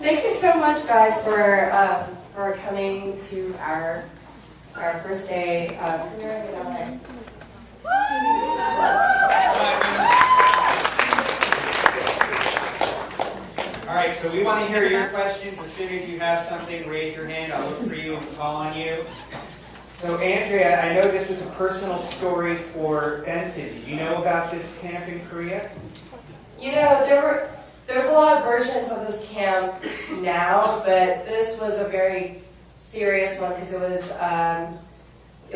Thank you so much, guys, for coming to our first day premiering in LA. All right, so we want to hear your questions. As soon as you have something, raise your hand. I'll look for you and call on you. So, Andrea, I know this was a personal story for Benson. Did you know about this camp in Korea? You know, there's a lot of versions of this camp now, but this was a very serious one because it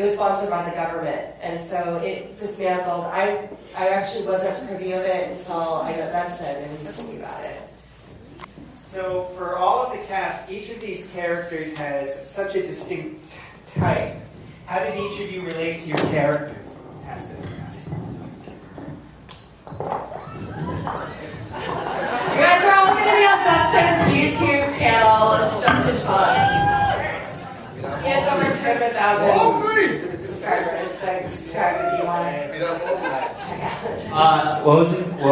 was sponsored by the government, and so it dismantled. I actually wasn't privy of it until I got Benson and he told me about it. So, for all of the cast, each of these characters has such a distinct type. How did each of you relate to your characters? Pass this around. You guys are all going to be on Benson's YouTube channel. It's just as fun. He has over 200,000 subscribers, so subscribe if you want to check out. What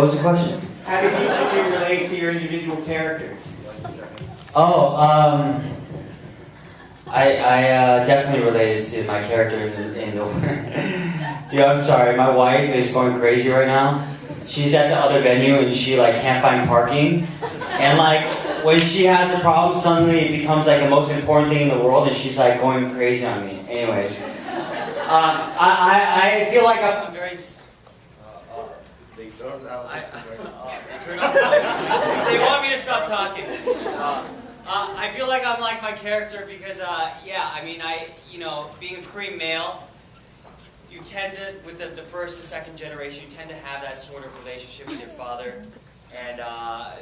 was the question? How did each of you relate to your individual characters? I definitely related to my character in the Dude, I'm sorry, my wife is going crazy right now. She's at the other venue and she can't find parking. And when she has a problem, suddenly it becomes the most important thing in the world and she's going crazy on me. Anyways. I feel like I'm very... They turned out. They want me to stop talking. I feel like I'm like my character because, being a Korean male, you tend to, with the first and second generation, you tend to have that sort of relationship with your father. And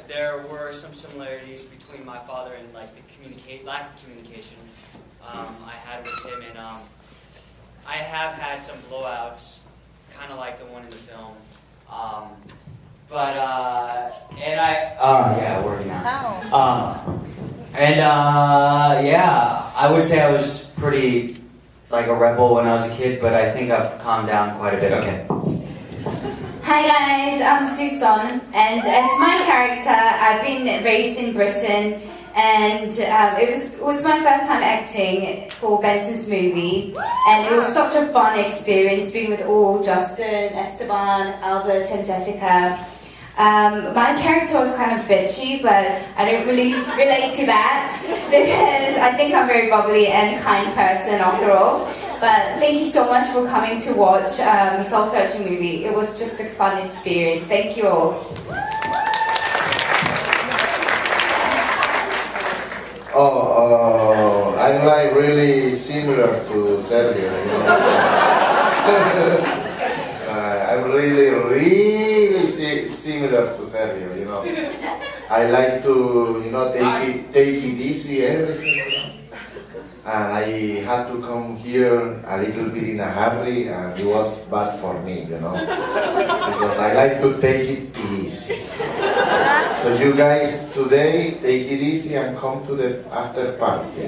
there were some similarities between my father and lack of communication I had with him. And I have had some blowouts, kind of like the one in the film. Working out. I would say I was pretty a rebel when I was a kid, but I think I've calmed down quite a bit. Okay. Hi guys, I'm Susan, and as my character, I've been raised in Britain, and it was my first time acting for Benson's movie, and it was such a fun experience being with all Justin, Esteban, Albert, and Jessika. My character was kind of bitchy, but I don't really relate to that because I think I'm a very bubbly and kind person after all. But thank you so much for coming to watch the Soul Searching movie. It was just a fun experience. Thank you all. I'm really similar to Sergio. I'm really similar to Sergio, I like to, take it easy, everything. And I had to come here a little bit in a hurry, and it was bad for me, because I like to take it easy. So you guys today, take it easy and come to the after party.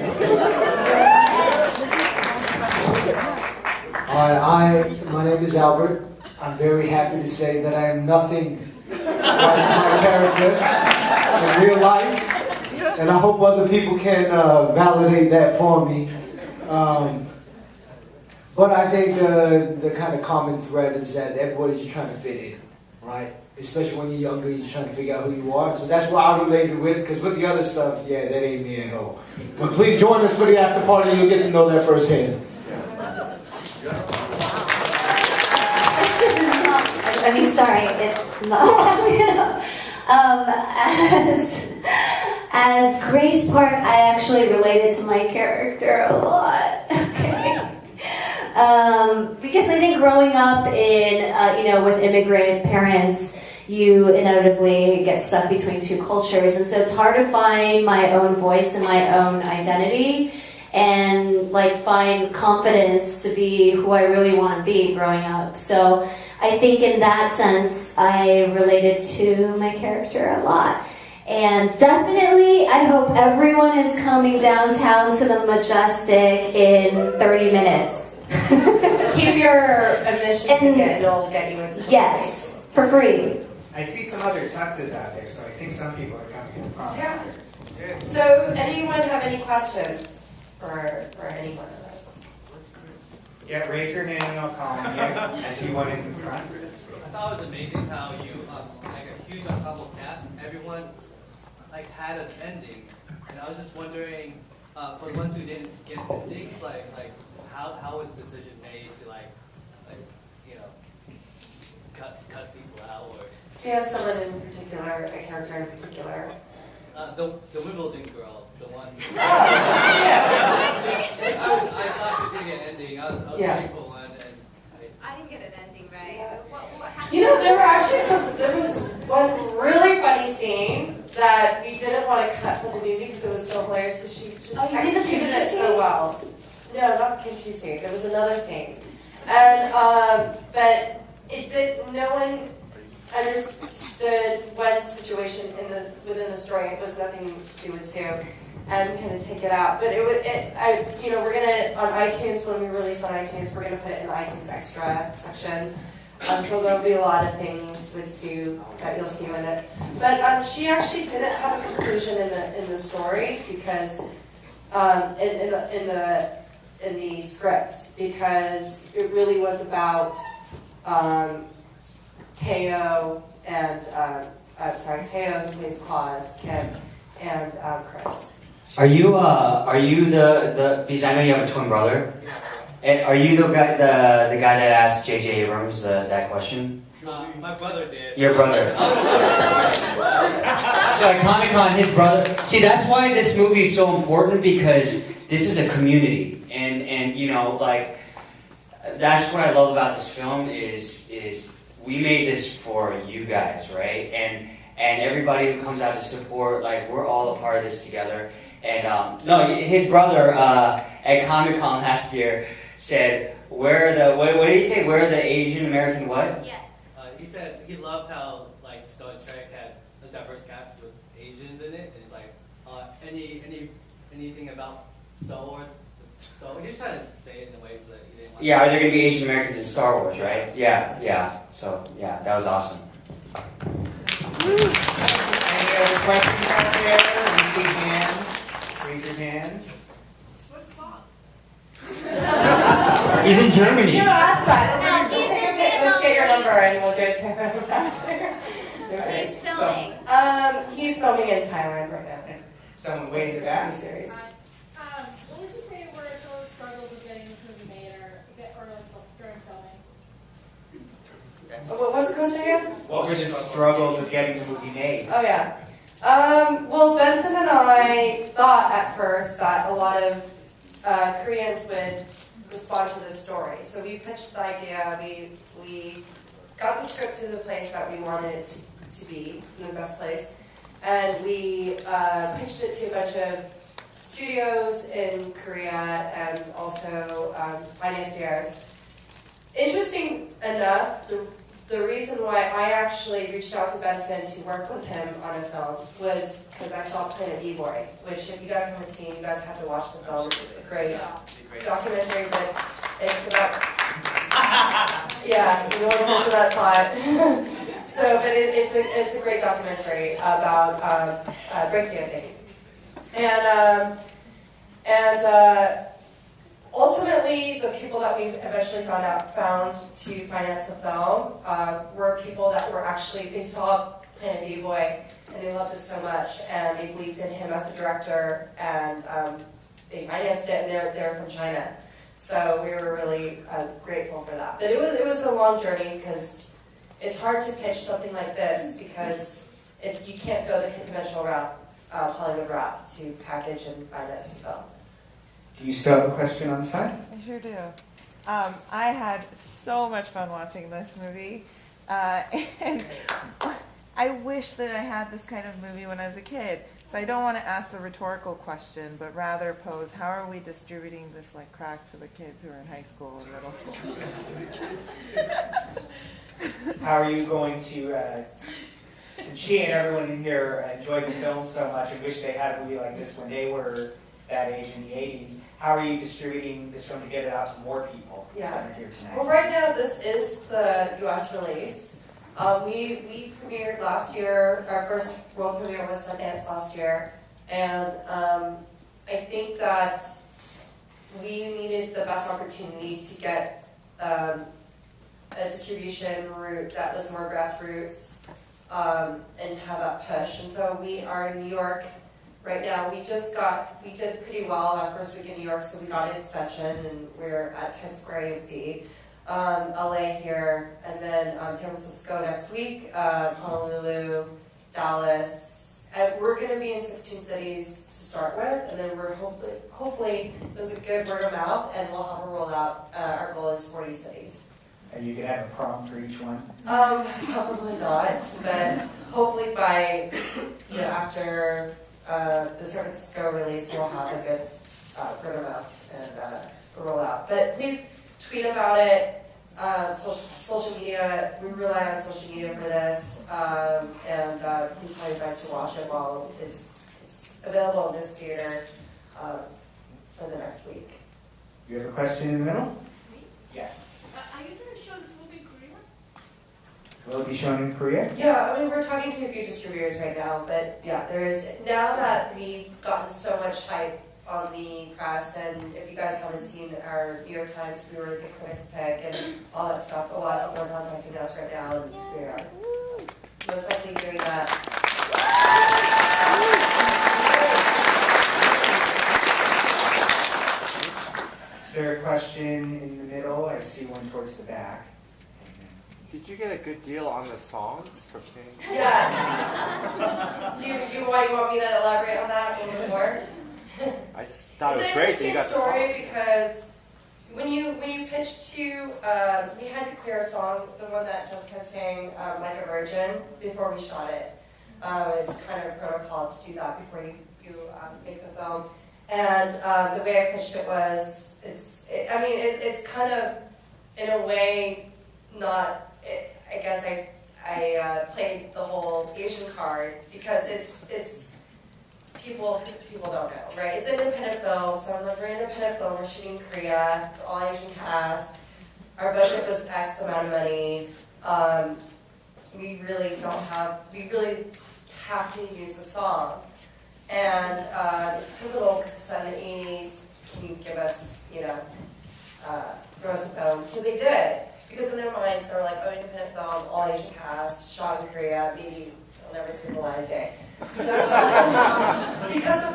Hi, my name is Albert. I'm very happy to say that I am nothing like my character in real life. And I hope other people can validate that for me. But I think the kind of common thread is that everybody's just trying to fit in, right? Especially when you're younger, you're trying to figure out who you are. So that's what I related with, because with the other stuff, that ain't me at all. But please join us for the after party, you'll get to know that firsthand. It's not. As Grace Park, I actually related to my character a lot. Okay. Because I think growing up in, with immigrant parents, you inevitably get stuck between two cultures, and so it's hard to find my own voice and my own identity, and find confidence to be who I really want to be growing up. So I think in that sense, I related to my character a lot. And definitely, I hope everyone is coming downtown to the Majestic in 30 minutes. Keep your admission ticket, it'll get you into the Yes, for free. I see some other tuxes out there, so I think some people are coming in. Yeah. So, anyone have any questions for anyone of us? Yeah, raise your hand and I'll call on you. I see one in front. I thought it was amazing how you, like a huge ensemble cast, everyone like had an ending, and I was just wondering, for the ones who didn't get endings, like how was the decision made to like you know cut people out or? Do you have someone in particular, a character in particular? The Wimbledon girl, the one. Oh, yeah. I thought she was gonna get an ending. I was waiting for one, and I didn't get an ending right. What happened? You know, there was one really funny scene that we didn't want to cut from the movie because it was so hilarious because she just Oh, you did the executed kimchi it so scene? well. No, not the kimchi scene. There was another scene. And, but it did, no one understood one situation within the story. It was nothing to do with Sue. And we had to take it out. But we're gonna, on iTunes, when we release on iTunes, we're gonna put it in the iTunes extra section. So there'll be a lot of things with Sue that you'll see in it. But she actually didn't have a conclusion in the story because in the script, because it really was about Teo and Teo who plays Claus, Kim, and Chris. Are you the because I know you have a twin brother. Are you the guy that asked J.J. Abrams that question? my brother did. Your brother. So at Comic-Con, his brother. See, that's why this movie is so important, because this is a community, and you know, like, that's what I love about this film is we made this for you guys, right? And everybody who comes out to support, like, we're all a part of this together. And no, his brother at Comic-Con last year said, "Where the what did he say? Where the Asian American what?" Yeah. He said he loved how like Star Trek had a diverse cast with Asians in it. And it's like anything about Star Wars. So he was trying to say it in a way so that he didn't. Yeah, are there going to be Asian Americans in Star Wars, right? Yeah. So yeah, that was awesome. Any other questions out there? Let me see hands. Raise your hands. Where's Bob? He's in Germany. You asked that. No, he's in Vietnam. Let's get your number and we'll get to him after. He's filming. He's filming in Thailand right now. Someone way in the back. Series. What would you say were those struggles of getting this movie made or during filming? What was the question again? What were the struggles of getting the movie made? Oh yeah. Well, Benson and I thought at first that a lot of Koreans would respond to this story. So we pitched the idea, we got the script to the place that we wanted it to be, in the best place, and we pitched it to a bunch of studios in Korea and also financiers. Interesting enough, the reason why I actually reached out to Benson to work with him on a film was because I saw Planet B-Boy, which if you guys haven't seen, you guys have to watch the film. It's a great documentary, but it's about, yeah, you know what that's hot. So, but it's a great documentary about breakdancing. And ultimately, the people that we eventually found to finance the film were people that were actually, they saw Planet B-Boy and they loved it so much, and they believed in him as a director, and they financed it, and they're from China. So we were really grateful for that. But it was a long journey, because it's hard to pitch something like this, because you can't go the conventional route, Hollywood route, to package and finance the film. Do you still have a question on the side? I sure do. I had so much fun watching this movie. And I wish that I had this kind of movie when I was a kid. So I don't want to ask the rhetorical question, but rather pose, how are we distributing this like crack to the kids who are in high school and middle school? How are you going to, since she and everyone in here enjoyed the film so much and wish they had a movie like this when they were that age in the 80s, how are you distributing this film to get it out to more people that are here tonight? Well, right now this is the U.S. release. We premiered last year. Our first world premiere was Sundance last year. And I think that we needed the best opportunity to get a distribution route that was more grassroots and have that push. And so we are in New York right now. We did pretty well our first week in New York, so we got an extension and we're at Times Square AMC. LA here, and then San Francisco next week, Honolulu, Dallas. And we're going to be in 16 cities to start with, and then we're hopefully there's a good word of mouth, and we'll have a rollout. Our goal is 40 cities. And you could have a prom for each one? Probably not, but hopefully by after the San Francisco release, we'll have a good word of mouth and rollout. But please tweet about it. Social media, we rely on social media for this, and please tell your friends to watch it while it's available in this theater for the next week. You have a question in the middle? Yes. Are you going to show this movie in Korea? Will it be shown in Korea? Yeah, I mean, we're talking to a few distributors right now, but yeah, now that we've gotten so much hype on the press, and if you guys haven't seen our New York Times, we were the critics' pick and all that stuff, a lot of people are contacting us right now, and we are most likely doing that. Is there a question in the middle? I see one towards the back. Did you get a good deal on the songs for King? Yes. Do you want me to elaborate on that a little more? I just thought it was great that you got the song. song. It's an interesting story because when you pitch to, we had to clear a song, the one that Jessika sang, Like a Virgin, before we shot it. It's kind of a protocol to do that before you make the film. And the way I pitched it was, it's kind of, in a way, not, I guess I played the whole Asian card because it's people don't know, right? It's an independent film, so I'm like, we're an independent film, we're shooting in Korea, it's all Asian cast, our budget was X amount of money, we really have to use the song. And it's pivotal because it's set in the 80s, can you give us, throw us a film? So they did, because in their minds they were like, oh, independent film, all Asian cast, shot in Korea, maybe I'll never see the light of day. So,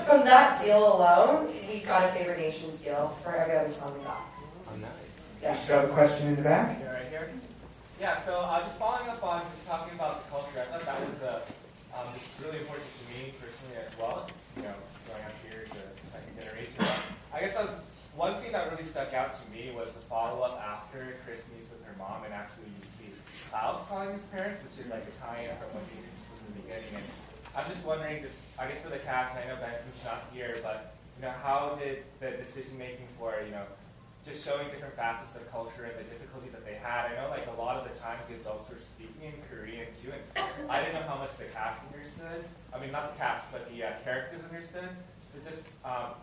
from that deal alone, we got a Favorite Nations deal for every other song we got. Oh, nice. Yeah. You still have a question in the back? Yeah, right here. Yeah, so just following up on just talking about the culture, I thought that was just really important to me personally as well. Just growing up here as a second generation. I guess one scene that really stuck out to me was the follow-up after Chris meets with her mom, and actually you see Klaus calling his parents, which is like a tie-in from what he introduced in the beginning. And I'm just wondering, I guess for the cast, and I know Benson's not here, but how did the decision making for just showing different facets of culture and the difficulties that they had? I know like a lot of the times the adults were speaking in Korean too, and I didn't know how much the cast understood. I mean, not the cast, but the characters understood. So just, I'm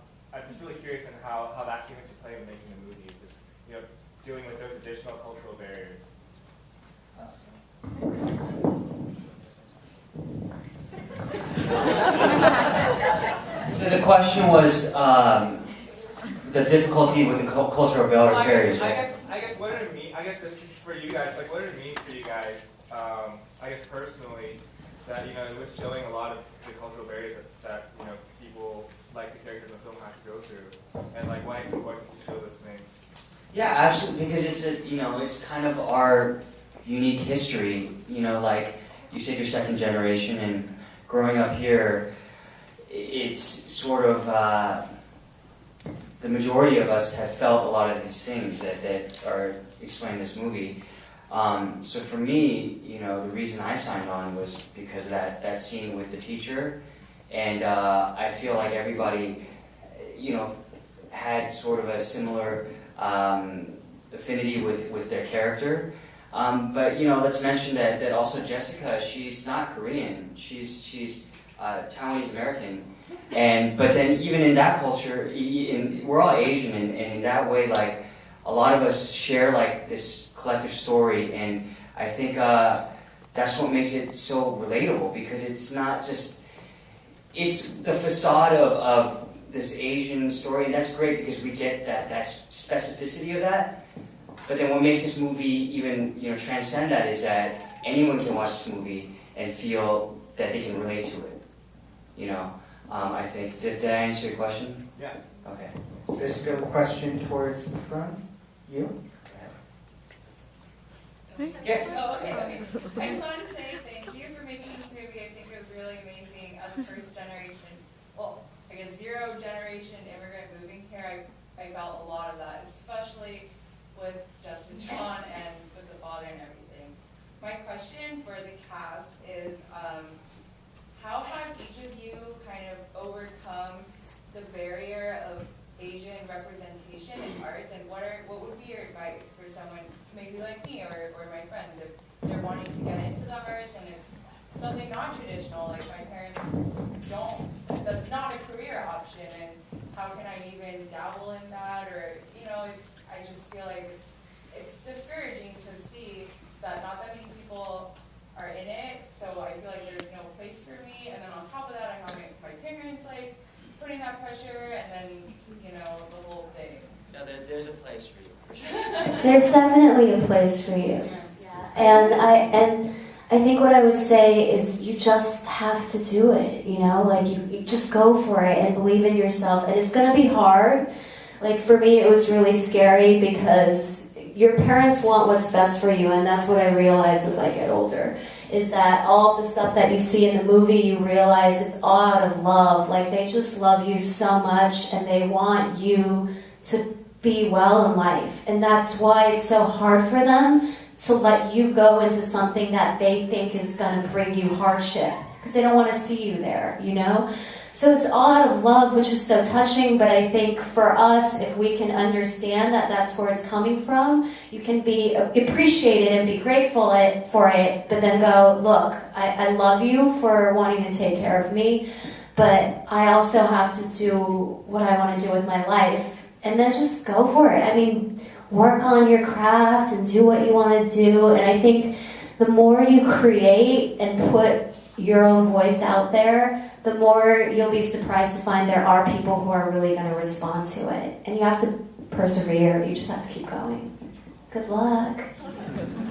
just really curious in how that came into play in making the movie, just dealing with those additional cultural barriers. So the question was the difficulty with the cultural barriers. I guess what did it mean? I guess it's for you guys. Like, what did it mean for you guys? I guess personally, that it was showing a lot of the cultural barriers that people like the characters in the film have to go through, and like why it's important to show those things. Yeah, absolutely, because it's kind of our unique history. Like you said, you're second generation, and growing up here, it's sort of the majority of us have felt a lot of these things that are explained in this movie. So for me, the reason I signed on was because of that scene with the teacher, and I feel like everybody, had sort of a similar affinity with their character. But let's mention that also Jessika, she's not Korean. She's Taiwanese American, but then even in that culture, we're all Asian, and in that way, like a lot of us share like this collective story, and I think that's what makes it so relatable, because it's not just it's the facade of this Asian story, and that's great because we get that specificity of that. But then what makes this movie even transcend that is that anyone can watch this movie and feel that they can relate to it. I think did I answer your question? Yeah. Okay. Is there still a question towards the front? You? Yes. Oh, okay. I just wanted to say thank you for making this movie. I think it was really amazing as first generation, I guess zero generation immigrant moving here. I felt a lot of that, especially with Justin Chon and with the father and everything. My question for the cast is, how have each of you kind of overcome the barrier of Asian representation in arts, and what would be your advice for someone maybe like me or my friends if they're wanting to get into the arts and it's something non-traditional, like my parents that's not a career option, and how can I even dabble in that, or I just feel like it's discouraging to see that not that many people are in it, so I feel like there's no place for me, and then on top of that I have my parents putting that pressure, and then the whole thing. No, there's a place for you, for sure. There's definitely a place for you. And I think what I would say is you just have to do it, you just go for it and believe in yourself. And it's going to be hard. Like for me, it was really scary because your parents want what's best for you, and that's what I realized as I get older. Is that all the stuff that you see in the movie, you realize it's all out of love. Like they just love you so much, and they want you to be well in life. And that's why it's so hard for them to let you go into something that they think is going to bring you hardship, because they don't want to see you there, So it's all out of love, which is so touching, but I think for us, if we can understand that that's where it's coming from, you can appreciate it and be grateful for it, but then go, look, I love you for wanting to take care of me, but I also have to do what I want to do with my life, and then just go for it. I mean, work on your craft and do what you want to do, and I think the more you create and put your own voice out there, the more you'll be surprised to find there are people who are really going to respond to it. And you have to persevere. You just have to keep going. Good luck.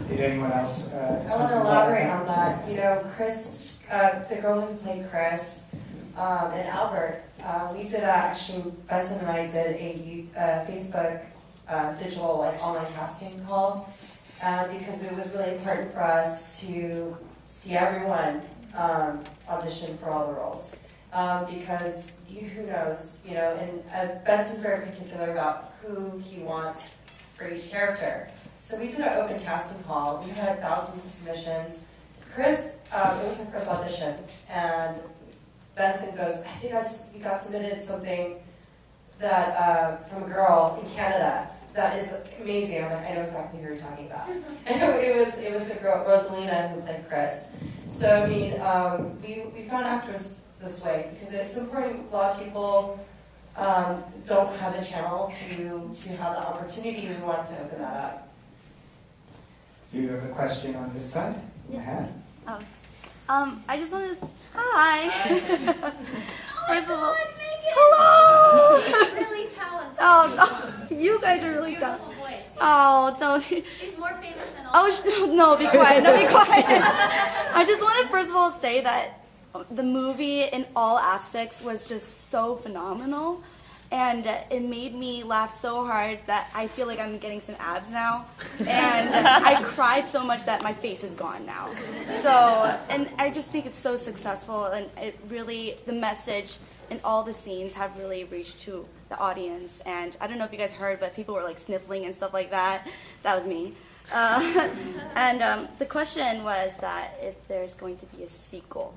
Did anyone else? I want to elaborate on that. Chris, the girl who played Chris, and Albert, we did actually, Benson and I did a Facebook digital online casting call because it was really important for us to see everyone audition for all the roles, because who knows, and Benson's very particular about who he wants for each character. So we did an open casting call. We had thousands of submissions. Chris, it was her first audition, and Benson goes, I think we got submitted something that from a girl in Canada that is amazing. I'm like, I know exactly who you're talking about. I know it was the girl Rosalina who played Chris. So I mean, we found actors this way because it's important. A lot of people don't have the channel to have the opportunity. We want to open that up. Do you have a question on this side? Go ahead. I just wanted to. Hi. First of all, hello. She's really talented. Oh, no. You guys are really talented. Beautiful voice. Oh, don't. She's more famous than all. Oh, no, be quiet. No, be quiet. I just want to first of all say that the movie in all aspects was just so phenomenal. And it made me laugh so hard that I feel like I'm getting some abs now. And I cried so much that my face is gone now. So, and I just think it's so successful, and it really, the message and all the scenes have really reached to the audience. And I don't know if you guys heard, but people were like sniffling and stuff like that. That was me. And the question was that if there's going to be a sequel.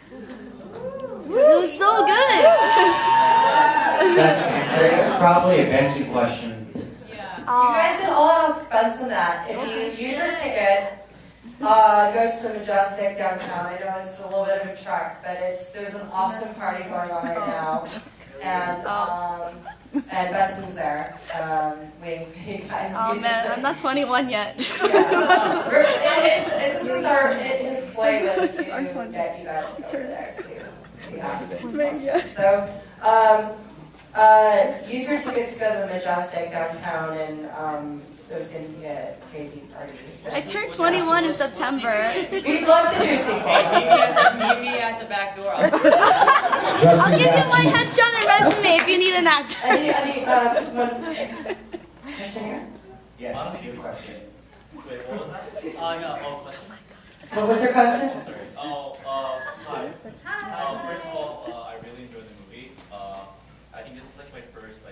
It was so good. That's probably a Benson question. Yeah. You guys can all ask Benson that. If you use your ticket, go to the Majestic downtown. I know it's a little bit of a trek, but there's an awesome party going on right now, and Benson's there, waiting for you guys. Oh man, I'm not 21 yet. Yeah. His point was to get you guys to go over there to see Esteban. So, use your tickets to go to the Majestic downtown, and there's going to be a crazy party. I turned 21 in September. We'd love to do sequel. Meet me at the back door. I'll give you my headshot and resume if you need an actor. Question here? Yes, your question. Wait, what was that? No, What was your question? Oh, sorry. Hi. First of all, I really enjoyed the movie. I think this is like my first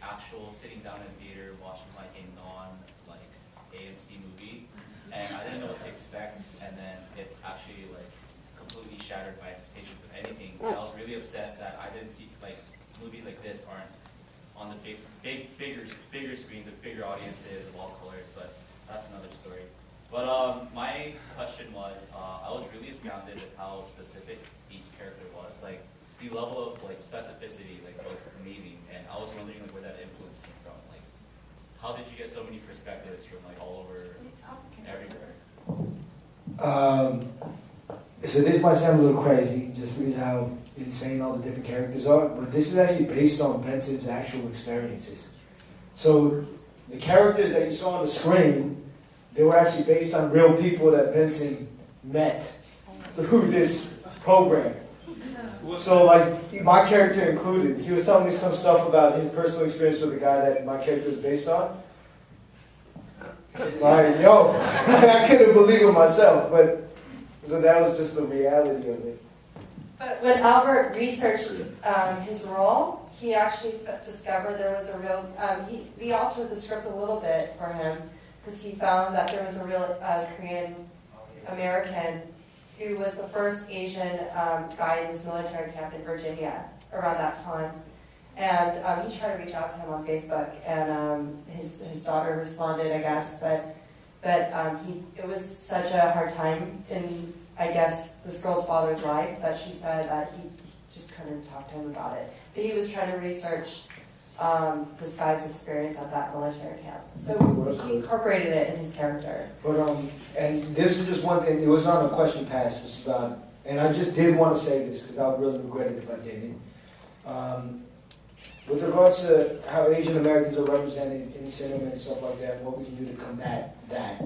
actual sitting down in theater watching a AMC movie, and I didn't know what to expect, and then it actually completely shattered my expectations of anything. I was really upset that I didn't see movies like this aren't on the bigger screens with bigger audiences of all colors, but that's another story. But my question was, I was really astounded at how specific each character was. The level of specificity was amazing, and I was wondering where that influence came from. How did you get so many perspectives from all over everywhere? So this might sound a little crazy, just because of how insane all the different characters are, but this is actually based on Benson's actual experiences. So the characters that you saw on the screen, they were actually based on real people that Benson met through this program. So my character included, he was telling me some stuff about his personal experience with the guy that my character was based on. I couldn't believe it myself, but so that was just the reality of it. But when Albert researched his role, he actually discovered there was a real, we altered the script a little bit for him, because he found that there was a real Korean American who was the first Asian guy in this military camp in Virginia around that time. And he tried to reach out to him on Facebook, and his daughter responded, I guess, but it was such a hard time in, I guess, this girl's father's life that she said that he just couldn't talk to him about it. But he was trying to research this guy's experience at that military camp. So he incorporated it in his character. But and this is just one thing, it was on a question pass, just about, and I just did want to say this, because I would really regret it if I didn't. With regards to how Asian Americans are represented in cinema and stuff like that, what we can do to combat that.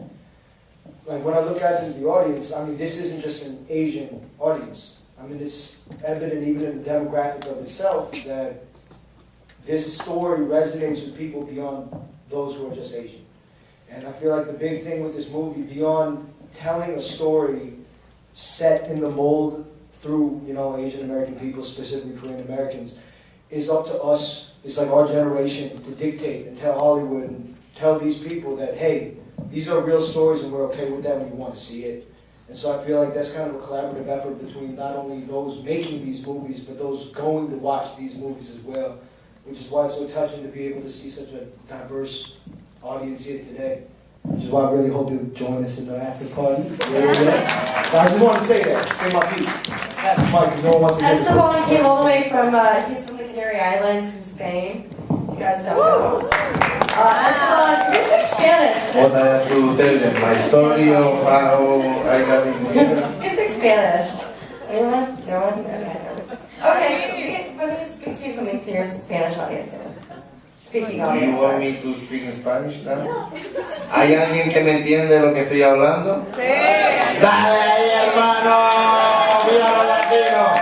When I look out into the audience, this isn't just an Asian audience. It's evident even in the demographic of itself that this story resonates with people beyond those who are just Asian. And I feel like the big thing with this movie, beyond telling a story set in the mold through, Asian American people, specifically Korean Americans, is up to us. It's like our generation to dictate and tell Hollywood and tell these people that, hey, these are real stories and we're okay with that and we want to see it. And so I feel like that's kind of a collaborative effort between not only those making these movies, but those going to watch these movies as well. Which is why it's so touching to be able to see such a diverse audience here today. Which is why I really hope you'll join us in the after party. So I just want to say that, say my piece. Pass the mic because no one wants to hear this. Esteban came all the way from, he's from the Canary Islands in Spain. You guys don't know. Esteban, you speak Spanish. What I have to tell them, my story of how I got in here. You speak Spanish. Anyone? No one? Okay, we're going to say something to your Spanish audience. Speaking Do audience. you want me to speak in Spanish now? ¿Hay alguien que me entiende lo que estoy hablando? Sí. ¡Dale ahí, hermano! ¡Viva los latinos!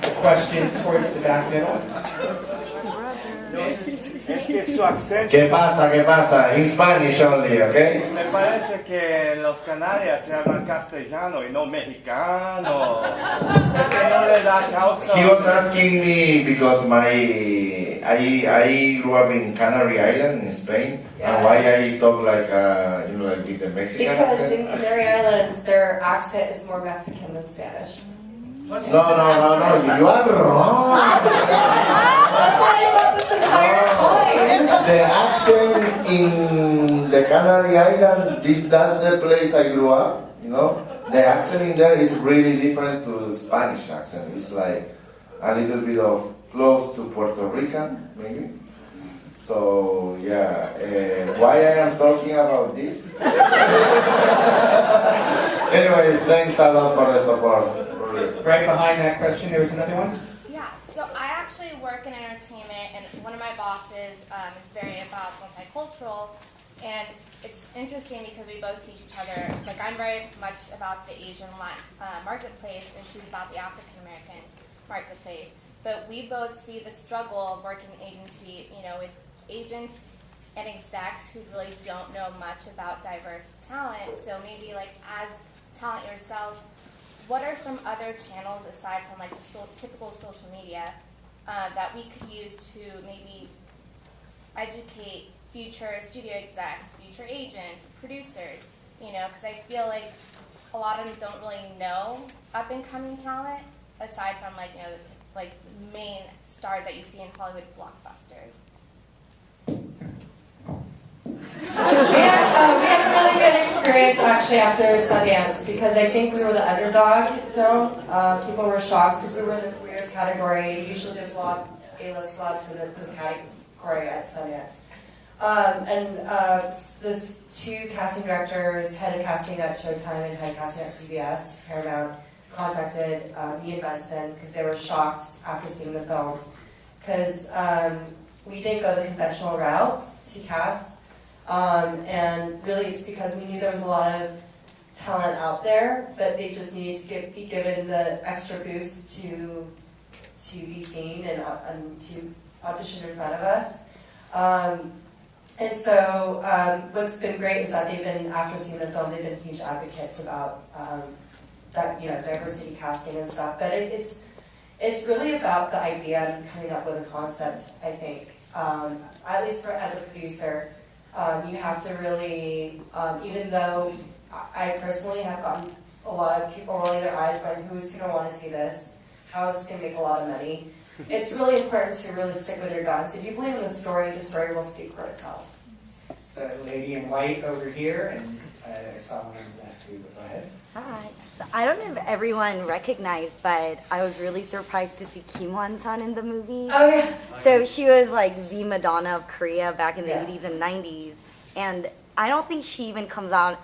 A question towards the back middle. Es que su acento... ¿Qué pasa? ¿Qué pasa? In Spanish only, okay? Me parece que en los Canarias se hablan castellano y no mexicano. Es que no le da causa... He was asking me because I grew up in Canary Island in Spain, and why I talk like with the Mexican Because accent. in Canary Islands, their accent is more Mexican than Spanish. No, you are wrong. The accent in the Canary Island, that's the place I grew up, The accent in there is really different to the Spanish accent. It's like a little bit of close to Puerto Rican, maybe. So yeah, why I am talking about this? Anyway, thanks a lot for the support. Right behind that question, there was another one. Yeah, so I actually work in entertainment, and one of my bosses is very about multicultural, and it's interesting because we both teach each other. Like, I'm very much about the Asian marketplace, and she's about the African American marketplace. But we both see the struggle of working in agency, you know, with agents and execs who really don't know much about diverse talent. So maybe, like, as talent yourselves, what are some other channels aside from like the typical social media that we could use to maybe educate future studio execs, future agents, producers, you know, because I feel like a lot of them don't really know up and coming talent aside from like, you know, the main stars that you see in Hollywood blockbusters. We had a really good experience actually after Sundance because I think we were the underdog film. People were shocked because we were in the queers category. Usually there's a lot of A-list clubs in this category at Sundance. There's two casting directors, head of casting at Showtime and head of casting at CBS, Paramount, contacted me and Benson because they were shocked after seeing the film. Because we didn't go the conventional route to cast. And really it's because we knew there was a lot of talent out there, but they just needed to be given the extra boost to be seen and to audition in front of us. And so what's been great is that they've been, after seeing the film, they've been huge advocates about that, you know, diversity casting and stuff. But it's really about the idea and coming up with a concept, I think. At least as a producer. You have to really, even though I personally have gotten a lot of people rolling their eyes going, who's going to want to see this? How is this going to make a lot of money? It's really important to really stick with your guns. If you believe in the story will speak for itself. So lady in white over here, and someone in that too, go ahead. Hi. I don't know if everyone recognized, but I was really surprised to see Kim Hwan-sun in the movie. Oh yeah. So she was like the Madonna of Korea back in the Yeah. 80s and 90s. And I don't think she even comes out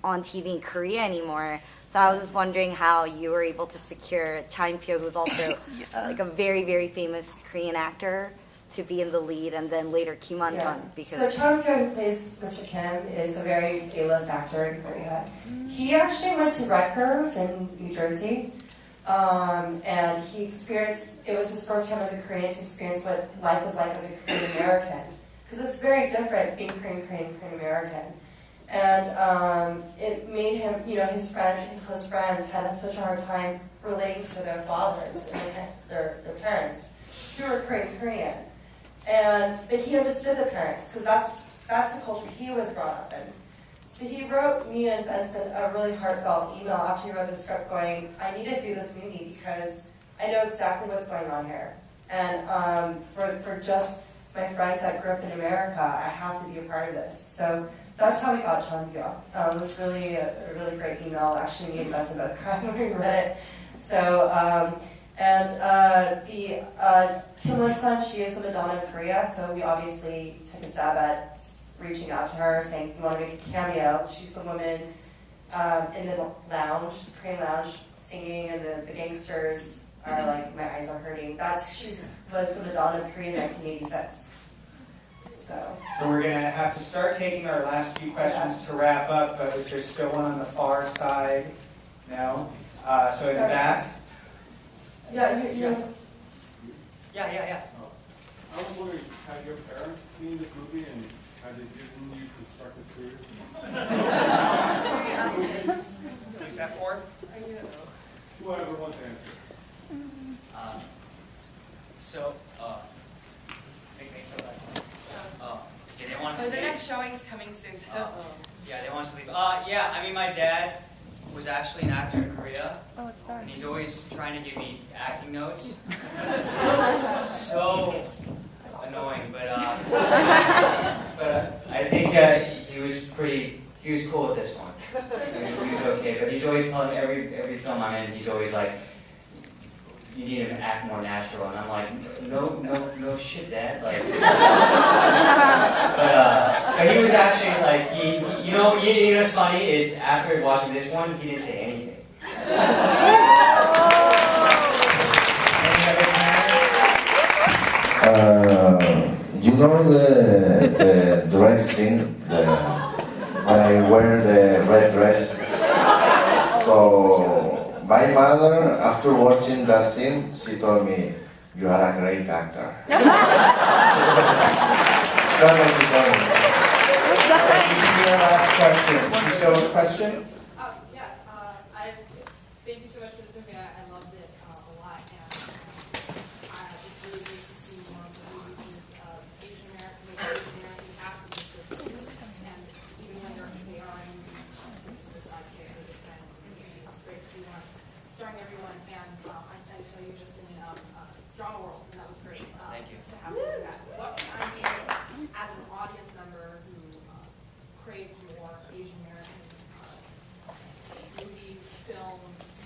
on TV in Korea anymore. So I was just wondering how you were able to secure Cha In-pyo, who's also like a very, very famous Korean actor, to be in the lead, and then later Kim Hwan-sun. So Because Chon, who plays Mr. Kim, is a very A-list actor in Korea. He actually went to Rutgers in New Jersey, and he experienced, it was his first time as a Korean to experience what life was like as a Korean American. Because it's very different being Korean American. And it made him, you know, his close friends had such a hard time relating to their fathers and their parents who were Korean. But he understood the parents, because that's the culture he was brought up in. So he wrote me and Benson a really heartfelt email after he wrote the script going, I need to do this movie because I know exactly what's going on here. And for just my friends that grew up in America, I have to be a part of this. So that's how we got Chung. It was really a really great email. Actually, me and Benson both cried when we read it. So, Kim Hwan-sun, she is the Madonna of Korea, so we obviously took a stab at reaching out to her, saying, you want to make a cameo? She's the woman in the lounge, Korean lounge, singing, and the gangsters are like, my eyes are hurting. She was the Madonna of Korea in 1986. So we're going to have to start taking our last few questions to wrap up, but is there still one on the far side? No? So in the back? Yeah. I was wondering, have your parents seen this movie and have they given you constructive criticism? Who's that for? Whoever wants to answer. Okay, they want us Oh, to the leave. next showing's coming soon. So. Yeah, they want us to leave. Yeah, I mean, my dad was actually an actor in Korea. Oh, it's done. And he's always trying to give me acting notes. So annoying, but I think he was cool with this one. He was okay, but he's always telling me every film I'm in, he's always like, you need to act more natural. And I'm like, no shit, Dad. Like, but he was actually like, you know what's funny is after watching this one, he didn't say anything. You know the dress scene, when I wear the red dress. So my mother, after watching that scene, she told me, "You are a great actor." That's what she told me. Your last question. You still have a question? Thank you so much for this movie. I loved it a lot, and it's really great to see more of the movies with Asian American cast members, and even when they are in movies, it's the sidekick or the friend. It's great to see one starring everyone, and I saw you just in Drama World, and that was great. Thank you. To have something that. What can I do as an audience member who craves more Asian American movies, films,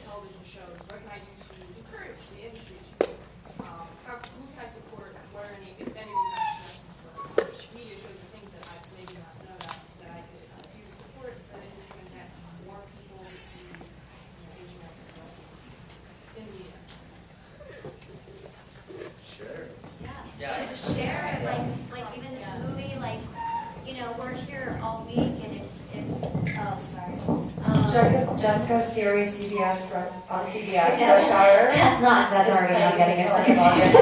television shows? What can I do to encourage the industry to who can I support? What are if any of you have suggestions for media shows or things that I maybe not know that I could do to support the industry and get more people to see Asian American films in media? Sure. Yeah. Just share it, like even this movie, like, we're here all week, and if oh, sorry. Jessica's series on CBS Rush Hour. That's already not getting a second audience.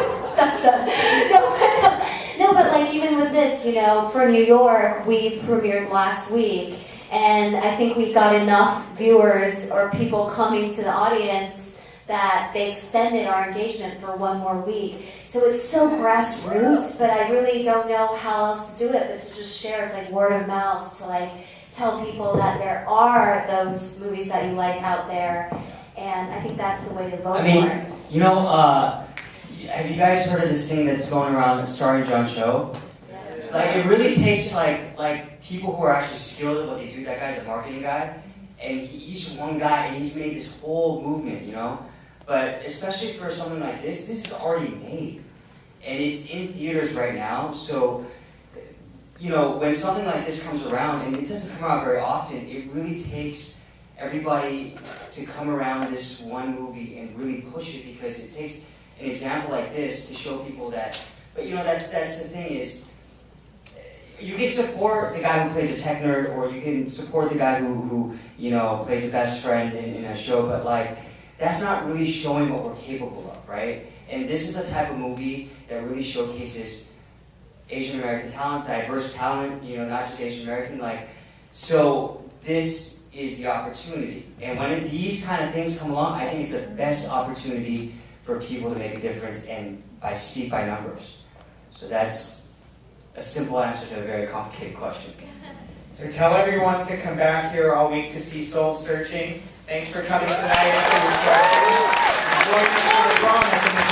No, but like even with this, for New York, we premiered last week, and I think we got enough viewers or people coming to the audience that they extended our engagement for one more week. So it's so grassroots, but I really don't know how else to do it, but to just share. It's like word of mouth, to like tell people that there are those movies that you like out there, and I think that's the way to vote for it. Have you guys heard of this thing that's going around starring John Cho? Like, it really takes like people who are actually skilled at what they do. That guy's a marketing guy, and he's one guy, and he's made this whole movement, But especially for something like this is already made, and it's in theaters right now. So, when something like this comes around, and it doesn't come out very often, it really takes everybody to come around this one movie and really push it, because it takes an example like this to show people that. But that's the thing is, you can support the guy who plays a tech nerd, or you can support the guy who plays a best friend in a show, but like, that's not really showing what we're capable of, right? And this is the type of movie that really showcases Asian American talent, diverse talent, not just Asian American. So this is the opportunity. And when these kind of things come along, I think it's the best opportunity for people to make a difference and speak by numbers. So that's a simple answer to a very complicated question. So tell everyone to come back here all week to see Soul Searching. Thanks for coming tonight and for your questions. Enjoy the drama and the